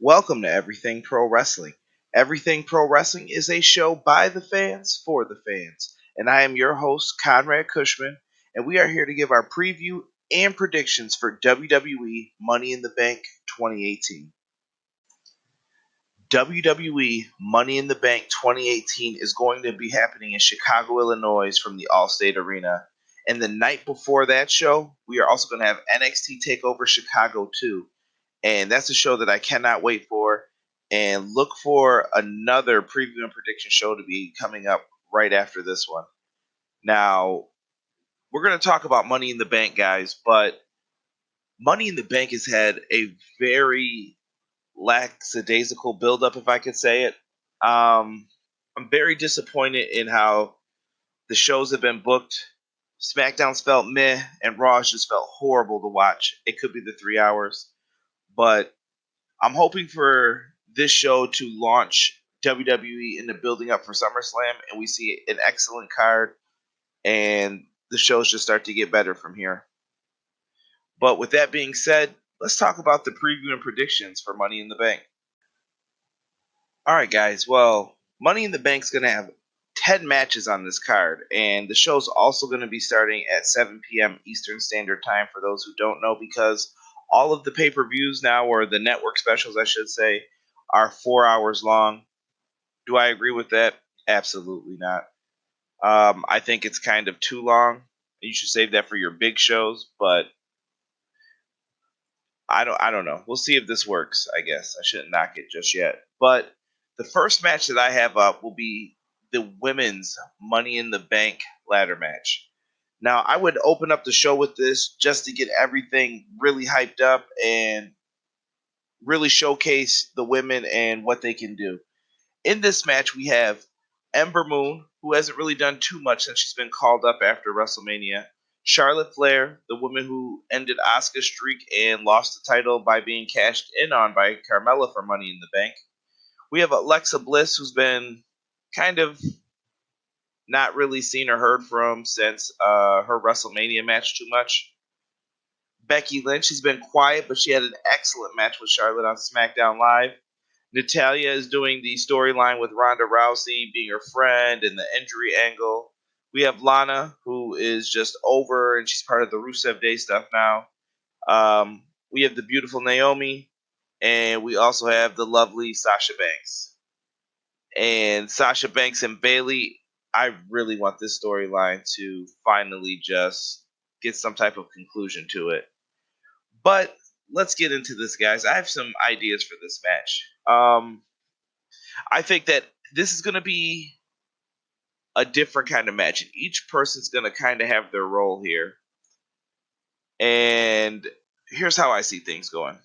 Welcome to Everything Pro Wrestling. Everything Pro Wrestling is a show by the fans for the fans, and I am your host, Conrad Cushman, and we are here to give our preview and predictions for WWE Money in the Bank 2018. WWE Money in the Bank 2018 is going to be happening in Chicago, Illinois from the Allstate Arena. And the night before that show, we are also going to have NXT TakeOver Chicago 2. And that's a show that I cannot wait for. And look for another preview and prediction show to be coming up right after this one. Now, we're going to talk about Money in the Bank, guys, but Money in the Bank has had a very lackadaisical build-up, if I could say it. I'm very disappointed in how the shows have been booked. SmackDown's felt meh, and Raw's just felt horrible to watch. It could be the 3 hours, but I'm hoping for this show to launch WWE into building up for SummerSlam, and we see an excellent card, and the shows just start to get better from here. But with that being said, let's talk about the preview and predictions for Money in the Bank. Alright guys, well, Money in the Bank's going to have 10 matches on this card, and the show's also going to be starting at 7 p.m. Eastern Standard Time for those who don't know, because all of the pay-per-views now, or the network specials I should say, are 4 hours long. Do I agree with that? Absolutely not. I think it's kind of too long. You should save that for your big shows, but I don't know. We'll see if this works, I guess. I shouldn't knock it just yet. But the first match that I have up will be the women's Money in the Bank ladder match. Now, I would open up the show with this just to get everything really hyped up and really showcase the women and what they can do. In this match, we have Ember Moon, who hasn't really done too much since she's been called up after WrestleMania. Charlotte Flair, the woman who ended Asuka's streak and lost the title by being cashed in on by Carmella for Money in the Bank. We have Alexa Bliss, who's been kind of not really seen or heard from since her WrestleMania match too much. Becky Lynch, she's been quiet, but she had an excellent match with Charlotte on SmackDown Live. Natalya is doing the storyline with Ronda Rousey being her friend and the injury angle. We have Lana, who is just over, and she's part of the Rusev Day stuff now. We have the beautiful Naomi, and we also have the lovely Sasha Banks. And Sasha Banks and Bayley, I really want this storyline to finally just get some type of conclusion to it. But let's get into this, guys. I have some ideas for this match. I think that this is going to be a different kind of match. Each person's going to kind of have their role here. And here's how I see things going.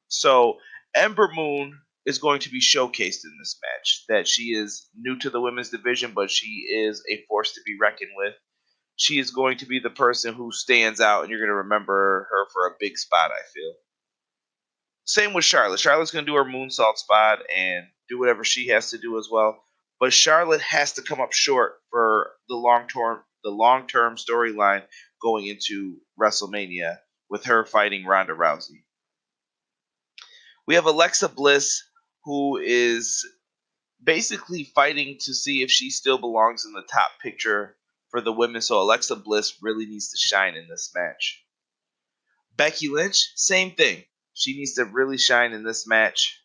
So, Ember Moon is going to be showcased in this match. That she is new to the women's division, but she is a force to be reckoned with. She is going to be the person who stands out, and you're going to remember her for a big spot, I feel. Same with Charlotte. Charlotte's going to do her moonsault spot and do whatever she has to do as well. But Charlotte has to come up short for the long-term storyline going into WrestleMania with her fighting Ronda Rousey. We have Alexa Bliss, who is basically fighting to see if she still belongs in the top picture for the women. So Alexa Bliss really needs to shine in this match. Becky Lynch, same thing. She needs to really shine in this match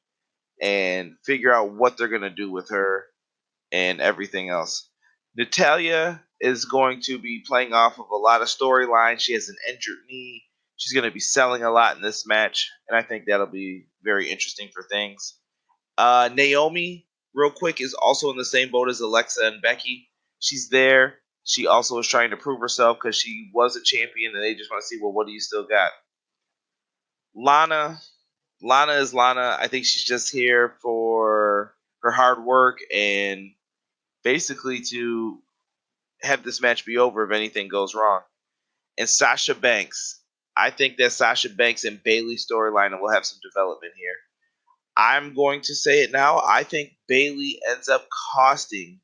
and figure out what they're going to do with her and everything else. Natalya is going to be playing off of a lot of storylines. She has an injured knee. She's going to be selling a lot in this match, and I think that'll be very interesting for things. Naomi, real quick, is also in the same boat as Alexa and Becky. She's there. She also is trying to prove herself because she was a champion, and they just want to see, well, what do you still got? Lana is Lana. I think she's just here for her hard work and basically to have this match be over if anything goes wrong. And Sasha Banks. I think that Sasha Banks and Bayley storyline will have some development here. I'm going to say it now. I think Bayley ends up costing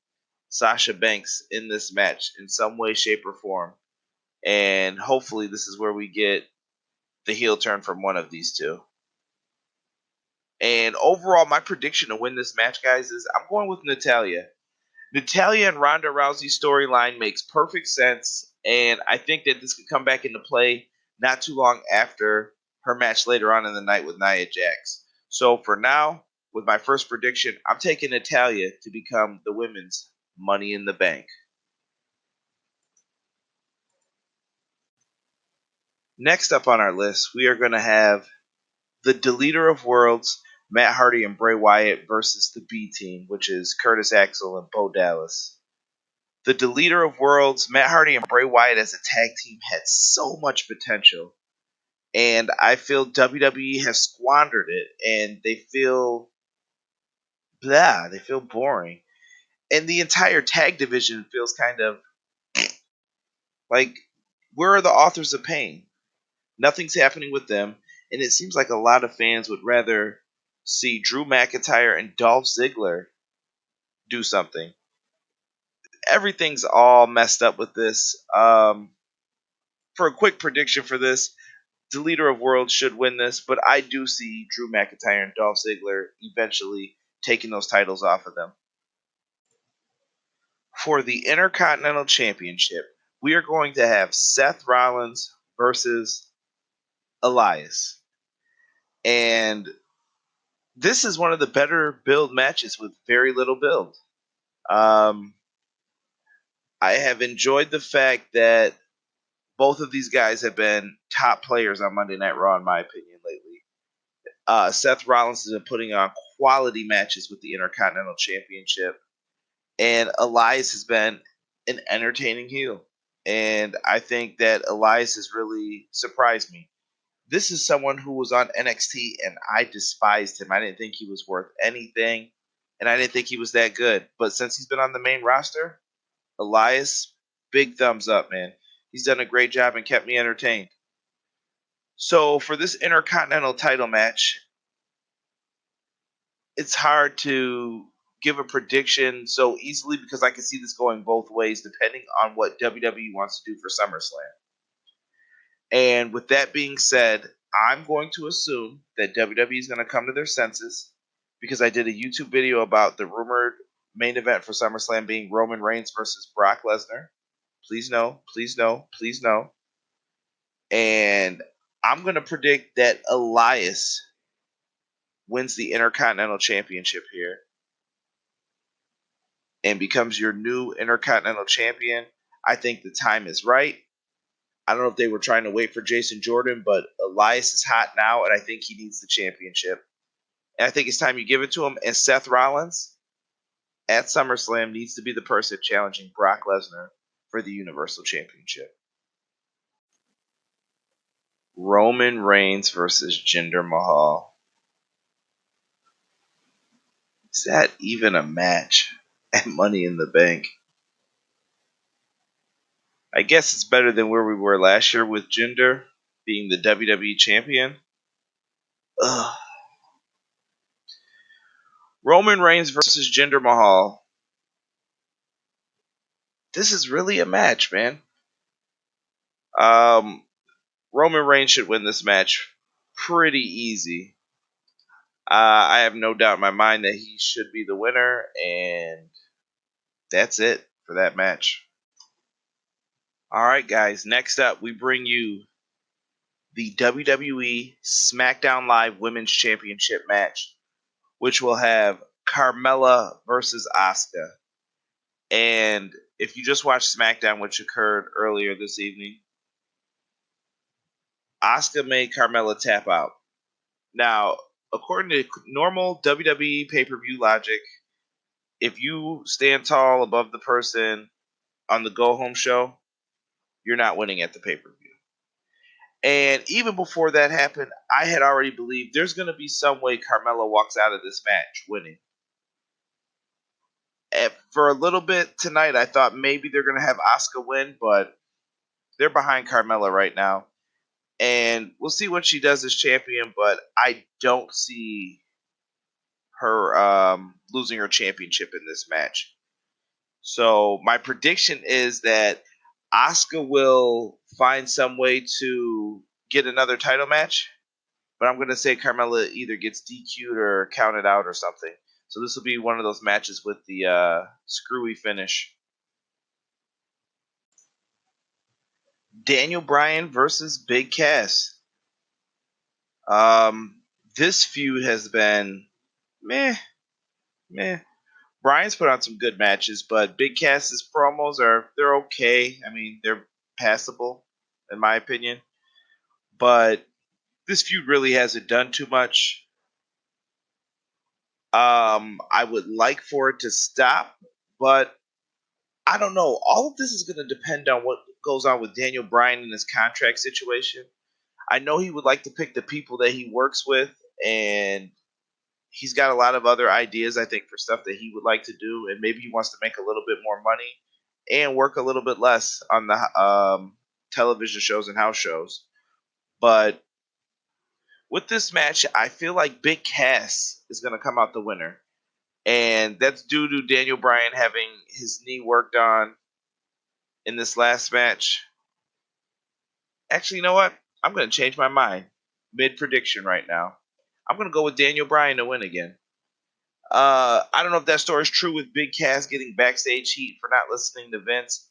Sasha Banks in this match in some way, shape, or form. And hopefully this is where we get the heel turn from one of these two. And overall, my prediction to win this match, guys, is I'm going with Natalya. Natalya and Ronda Rousey storyline makes perfect sense, and I think that this could come back into play not too long after her match later on in the night with Nia Jax. So for now, with my first prediction, I'm taking Natalya to become the women's Money in the Bank. Next up on our list, we are going to have the Deleter of Worlds, Matt Hardy and Bray Wyatt versus the B Team, which is Curtis Axel and Bo Dallas. The Deleter of Worlds, Matt Hardy and Bray Wyatt as a tag team had so much potential. And I feel WWE has squandered it, and they feel blah, they feel boring. And the entire tag division feels kind of like, where are the authors of pain? Nothing's happening with them, and it seems like a lot of fans would rather see Drew McIntyre and Dolph Ziggler do something. Everything's all messed up with this. For a quick prediction for this, the Leader of Worlds should win this, but I do see Drew McIntyre and Dolph Ziggler eventually taking those titles off of them. For the Intercontinental Championship, we are going to have Seth Rollins versus Elias. And this is one of the better build matches with very little build. I have enjoyed the fact that both of these guys have been top players on Monday Night Raw, in my opinion, lately. Seth Rollins has been putting on quality matches with the Intercontinental Championship, and Elias has been an entertaining heel. And I think that Elias has really surprised me. This is someone who was on NXT, and I despised him. I didn't think he was worth anything, and I didn't think he was that good. But since he's been on the main roster, Elias, big thumbs up, man. He's done a great job and kept me entertained. So for this Intercontinental title match, it's hard to give a prediction so easily because I can see this going both ways depending on what WWE wants to do for SummerSlam. And with that being said, I'm going to assume that WWE is going to come to their senses because I did a YouTube video about the rumored main event for SummerSlam being Roman Reigns versus Brock Lesnar. Please no, please no, please no. And I'm going to predict that Elias wins the Intercontinental Championship here and becomes your new Intercontinental Champion. I think the time is right. I don't know if they were trying to wait for Jason Jordan, but Elias is hot now, and I think he needs the championship. And I think it's time you give it to him. And Seth Rollins at SummerSlam needs to be the person challenging Brock Lesnar for the Universal Championship. Roman Reigns versus Jinder Mahal. Is that even a match at Money in the Bank? I guess it's better than where we were last year with Jinder being the WWE champion. Ugh. Roman Reigns versus Jinder Mahal. This is really a match, man. Roman Reigns should win this match pretty easy. I have no doubt in my mind that he should be the winner, and that's it for that match. All right, guys. Next up, we bring you the WWE SmackDown Live Women's Championship match, which will have Carmella versus Asuka. And if you just watched SmackDown, which occurred earlier this evening, Asuka made Carmella tap out. Now, according to normal WWE pay-per-view logic, if you stand tall above the person on the go-home show, you're not winning at the pay-per-view. And even before that happened, I had already believed there's going to be some way Carmella walks out of this match winning. And for a little bit tonight, I thought maybe they're going to have Asuka win, but they're behind Carmella right now. And we'll see what she does as champion, but I don't see her losing her championship in this match. So my prediction is that Asuka will find some way to get another title match, but I'm going to say Carmella either gets DQ'd or counted out or something. So this will be one of those matches with the screwy finish. Daniel Bryan versus Big Cass. This feud has been meh. Bryan's put on some good matches, but Big Cass's promos they're okay. I mean, they're passable, in my opinion. But this feud really hasn't done too much. I would like for it to stop, but I don't know. All of this is going to depend on what goes on with Daniel Bryan in his contract situation. I know he would like to pick the people that he works with, and he's got a lot of other ideas, I think, for stuff that he would like to do, and maybe he wants to make a little bit more money and work a little bit less on the television shows and house shows. But with this match, I feel like Big Cass is going to come out the winner. And that's due to Daniel Bryan having his knee worked on in this last match. Actually, you know what? I'm going to change my mind mid-prediction right now. I'm going to go with Daniel Bryan to win again. I don't know if that story is true with Big Cass getting backstage heat for not listening to Vince,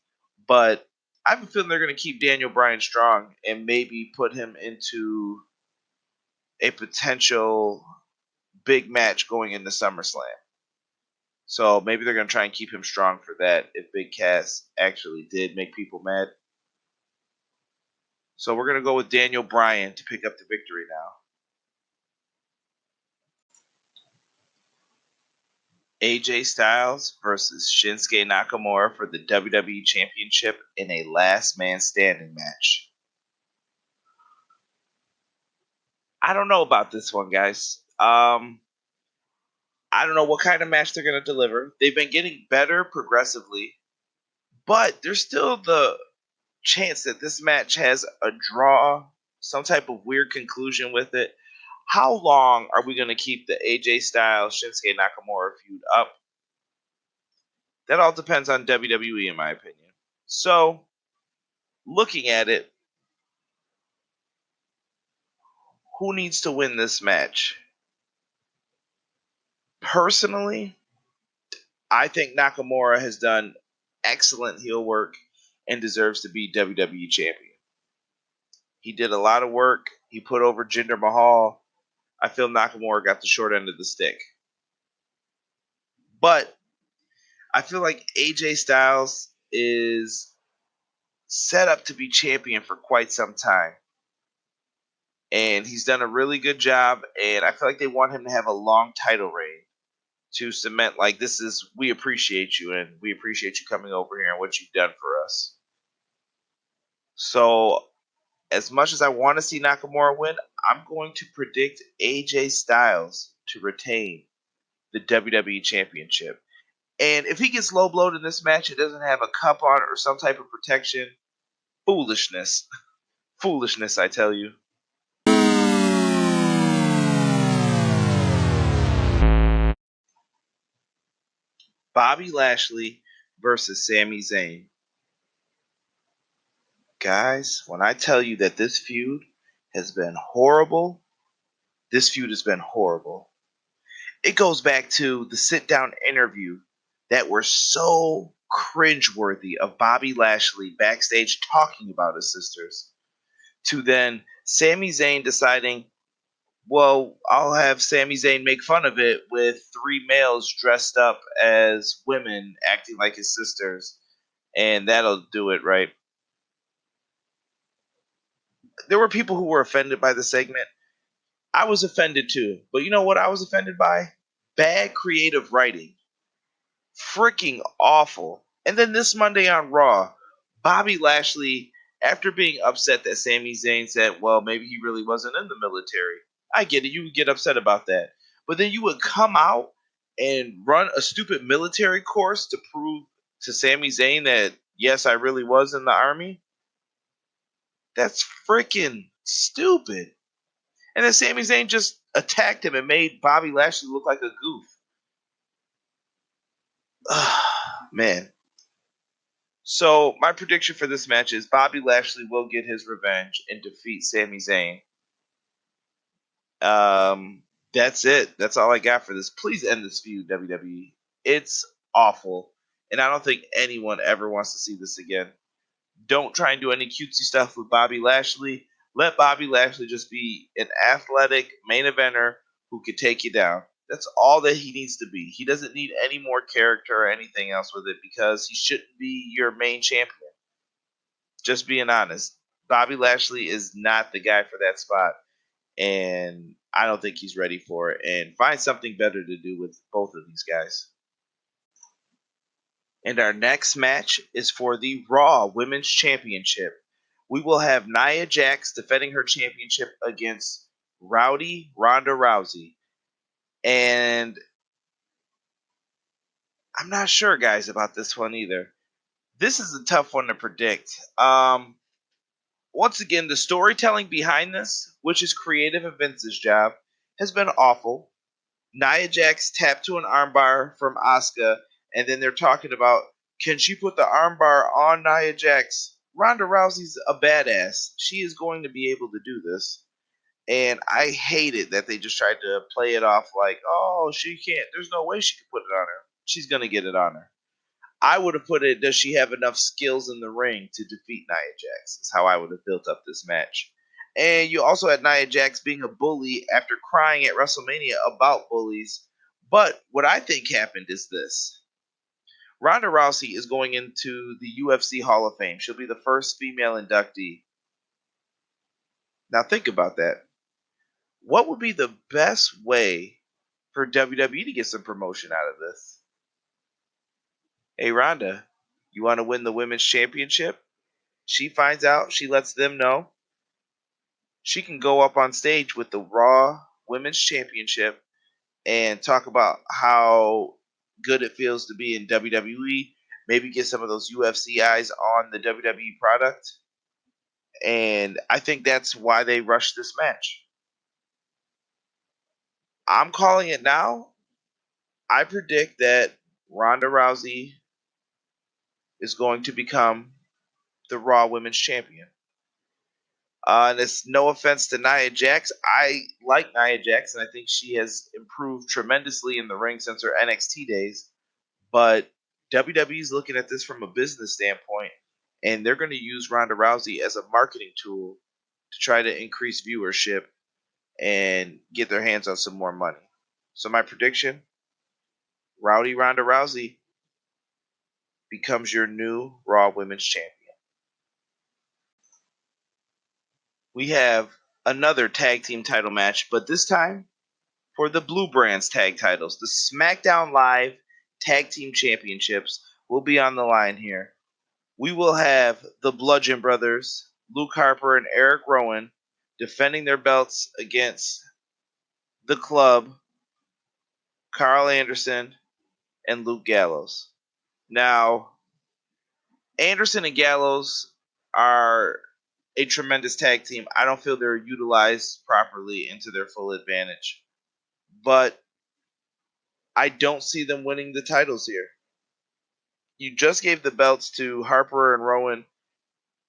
but I have a feeling they're going to keep Daniel Bryan strong and maybe put him into a potential big match going into SummerSlam. So maybe they're going to try and keep him strong for that if Big Cass actually did make people mad. So we're going to go with Daniel Bryan to pick up the victory now. AJ Styles versus Shinsuke Nakamura for the WWE Championship in a last man standing match. I don't know about this one, guys. I don't know what kind of match they're going to deliver. They've been getting better progressively, but there's still the chance that this match has a draw, some type of weird conclusion with it. How long are we going to keep the AJ Styles Shinsuke Nakamura feud up? That all depends on WWE, in my opinion. So, looking at it, who needs to win this match? Personally, I think Nakamura has done excellent heel work and deserves to be WWE champion. He did a lot of work. He put over Jinder Mahal. I feel Nakamura got the short end of the stick. But I feel like AJ Styles is set up to be champion for quite some time. And he's done a really good job. And I feel like they want him to have a long title reign to cement, like, we appreciate you. And we appreciate you coming over here and what you've done for us. So, as much as I want to see Nakamura win, I'm going to predict AJ Styles to retain the WWE Championship. And if he gets low blowed in this match, it doesn't have a cup on it or some type of protection. Foolishness. Foolishness, I tell you. Bobby Lashley versus Sami Zayn. Guys, when I tell you that this feud has been horrible, this feud has been horrible. It goes back to the sit-down interview that were so cringeworthy of Bobby Lashley backstage talking about his sisters, to then Sami Zayn deciding, well, I'll have Sami Zayn make fun of it with three males dressed up as women acting like his sisters, and that'll do it, right? There were people who were offended by the segment. I was offended too. But you know what I was offended by? Bad creative writing. Freaking awful. And then this Monday on Raw, Bobby Lashley, after being upset that Sami Zayn said, well, maybe he really wasn't in the military. I get it. You would get upset about that. But then you would come out and run a stupid military course to prove to Sami Zayn that, yes, I really was in the army. That's freaking stupid. And then Sami Zayn just attacked him and made Bobby Lashley look like a goof. Man. So my prediction for this match is Bobby Lashley will get his revenge and defeat Sami Zayn. That's it. That's all I got for this. Please end this feud, WWE. It's awful, and I don't think anyone ever wants to see this again. Don't try and do any cutesy stuff with Bobby Lashley. Let Bobby Lashley just be an athletic main eventer who can take you down. That's all that he needs to be. He doesn't need any more character or anything else with it because he shouldn't be your main champion. Just being honest. Bobby Lashley is not the guy for that spot, and I don't think he's ready for it. And find something better to do with both of these guys. And our next match is for the Raw Women's Championship. We will have Nia Jax defending her championship against Ronda Rousey. And I'm not sure, guys, about this one either. This is a tough one to predict. Once again, the storytelling behind this, which is creative and Vince's job, has been awful. Nia Jax tapped to an armbar from Asuka, and then they're talking about, can she put the armbar on Nia Jax? Ronda Rousey's a badass. She is going to be able to do this. And I hate it that they just tried to play it off like, oh, she can't. There's no way she can put it on her. She's going to get it on her. I would have put it, does she have enough skills in the ring to defeat Nia Jax? Is how I would have built up this match. And you also had Nia Jax being a bully after crying at WrestleMania about bullies. But what I think happened is this. Ronda Rousey is going into the UFC Hall of Fame. She'll be the first female inductee. Now think about that. What would be the best way for WWE to get some promotion out of this? Hey, Ronda, you want to win the Women's Championship? She finds out. She lets them know. She can go up on stage with the Raw Women's Championship and talk about how good it feels to be in WWE. Maybe get some of those UFC eyes on the WWE product. And I think that's why they rushed this match. I'm calling it now. I predict that Ronda Rousey is going to become the Raw Women's Champion. And it's no offense to Nia Jax. I like Nia Jax, and I think she has improved tremendously in the ring since her NXT days. But WWE is looking at this from a business standpoint, and they're going to use Ronda Rousey as a marketing tool to try to increase viewership and get their hands on some more money. So my prediction, Ronda Rousey becomes your new Raw Women's Champion. We have another tag team title match, but this time for the Blue Brands tag titles. The SmackDown Live Tag Team Championships will be on the line here. We will have the Bludgeon Brothers, Luke Harper and Eric Rowan, defending their belts against the Club, Karl Anderson, and Luke Gallows. Now, Anderson and Gallows are a tremendous tag team. I don't feel they're utilized properly into their full advantage. But I don't see them winning the titles here. You just gave the belts to Harper and Rowan.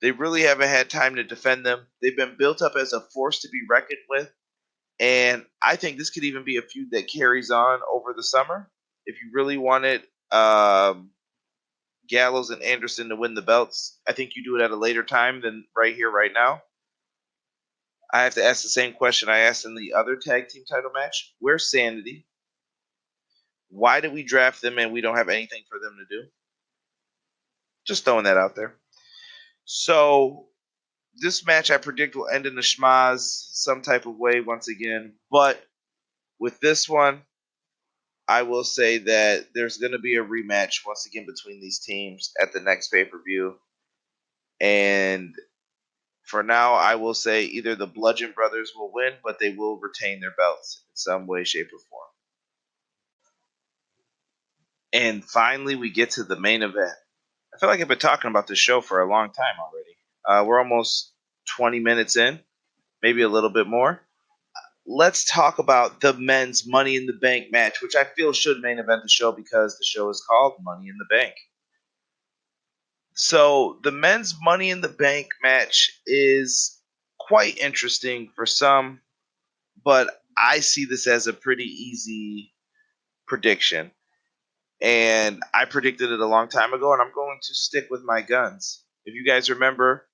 They really haven't had time to defend them. They've been built up as a force to be reckoned with. And I think this could even be a feud that carries on over the summer. If you really wanted Gallows and Anderson to win the belts, I think you do it at a later time than right here, right now. I have to ask the same question I asked in the other tag team title match. Where's Sanity? Why did we draft them and we don't have anything for them to do? Just throwing that out there. So this match I predict will end in a schmaz some type of way once again. But with this one, I will say that there's going to be a rematch once again between these teams at the next pay-per-view. And for now, I will say either the Bludgeon Brothers will win, but they will retain their belts in some way, shape, or form. And finally, we get to the main event. I feel like I've been talking about this show for a long time already. We're almost 20 minutes in, maybe a little bit more. Let's talk about the men's Money in the Bank match, which I feel should main event the show because the show is called Money in the Bank. So the men's Money in the Bank match is quite interesting for some, but I see this as a pretty easy prediction. And I predicted it a long time ago, and I'm going to stick with my guns. If you guys remember,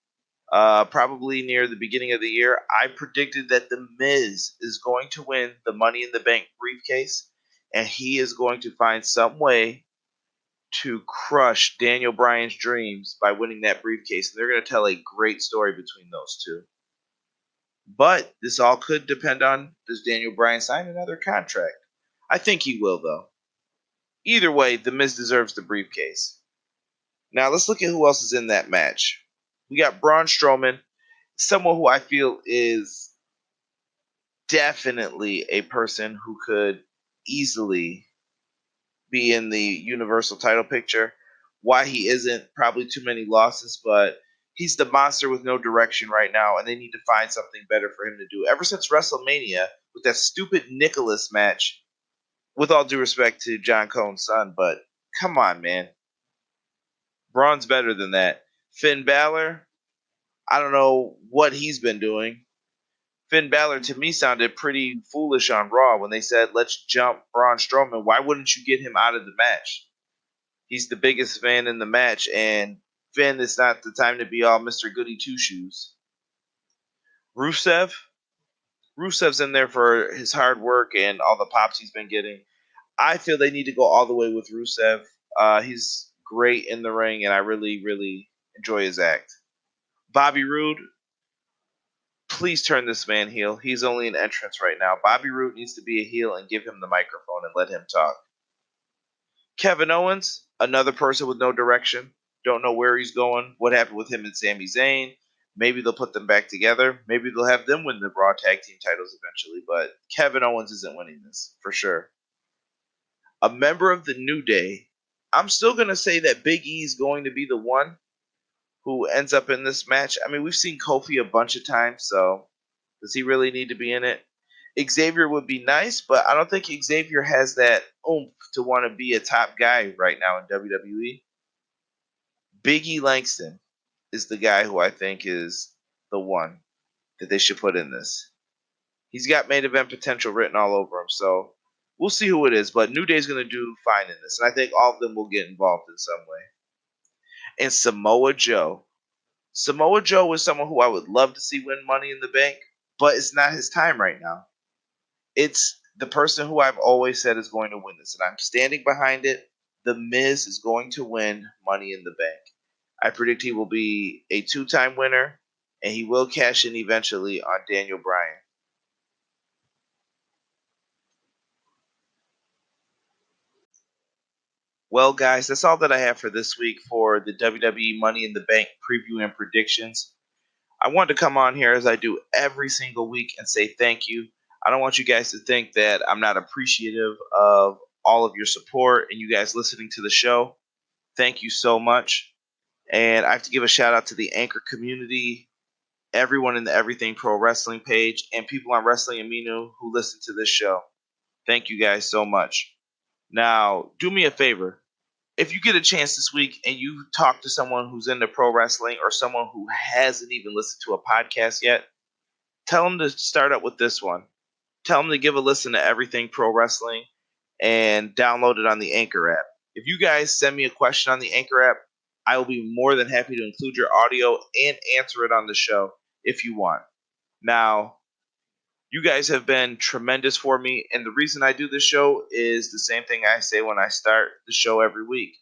probably near the beginning of the year, I predicted that The Miz is going to win the Money in the Bank briefcase, and he is going to find some way to crush Daniel Bryan's dreams by winning that briefcase. And they're going to tell a great story between those two. But this all could depend on, does Daniel Bryan sign another contract? I think he will, though. Either way, The Miz deserves the briefcase. Now, let's look at who else is in that match. We got Braun Strowman, someone who I feel is definitely a person who could easily be in the Universal title picture. Why he isn't, probably too many losses, but he's the monster with no direction right now, and they need to find something better for him to do. Ever since WrestleMania, with that stupid Nicholas match, with all due respect to John Cone's son, but come on, man. Braun's better than that. Finn Balor, I don't know what he's been doing. Finn Balor, to me, sounded pretty foolish on Raw when they said, let's jump Braun Strowman. Why wouldn't you get him out of the match? He's the biggest fan in the match, and Finn, it's not the time to be all Mr. Goody Two-Shoes. Rusev's in there for his hard work and all the pops he's been getting. I feel they need to go all the way with Rusev. He's great in the ring, and I really, really enjoy his act. Bobby Roode, please turn this man heel. He's only an entrance right now. Bobby Roode needs to be a heel and give him the microphone and let him talk. Kevin Owens, another person with no direction. Don't know where he's going. What happened with him and Sami Zayn? Maybe they'll put them back together. Maybe they'll have them win the Raw Tag Team titles eventually. But Kevin Owens isn't winning this, for sure. A member of the New Day. I'm still going to say that Big E is going to be the one who ends up in this match. I mean, we've seen Kofi a bunch of times, so does he really need to be in it? Xavier would be nice, but I don't think Xavier has that oomph to want to be a top guy right now in WWE. Big E Langston is the guy who I think is the one that they should put in this. He's got main event potential written all over him, so we'll see who it is, but New Day's going to do fine in this, and I think all of them will get involved in some way. And Samoa Joe. Samoa Joe is someone who I would love to see win Money in the Bank, but it's not his time right now. It's the person who I've always said is going to win this, and I'm standing behind it. The Miz is going to win Money in the Bank. I predict he will be a 2-time winner, and he will cash in eventually on Daniel Bryan. Well, guys, that's all that I have for this week for the WWE Money in the Bank preview and predictions. I wanted to come on here as I do every single week and say thank you. I don't want you guys to think that I'm not appreciative of all of your support and you guys listening to the show. Thank you so much. And I have to give a shout out to the Anchor community, everyone in the Everything Pro Wrestling page, and people on Wrestling Amino who listen to this show. Thank you guys so much. Now, do me a favor. If you get a chance this week and you talk to someone who's into pro wrestling or someone who hasn't even listened to a podcast yet, tell them to start up with this one. Tell them to give a listen to Everything Pro Wrestling and download it on the Anchor app. If you guys send me a question on the Anchor app, I will be more than happy to include your audio and answer it on the show if you want. Now, you guys have been tremendous for me, and the reason I do this show is the same thing I say when I start the show every week.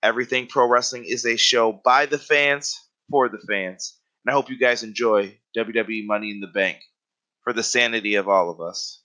Everything Pro Wrestling is a show by the fans, for the fans. And I hope you guys enjoy WWE Money in the Bank for the sanity of all of us.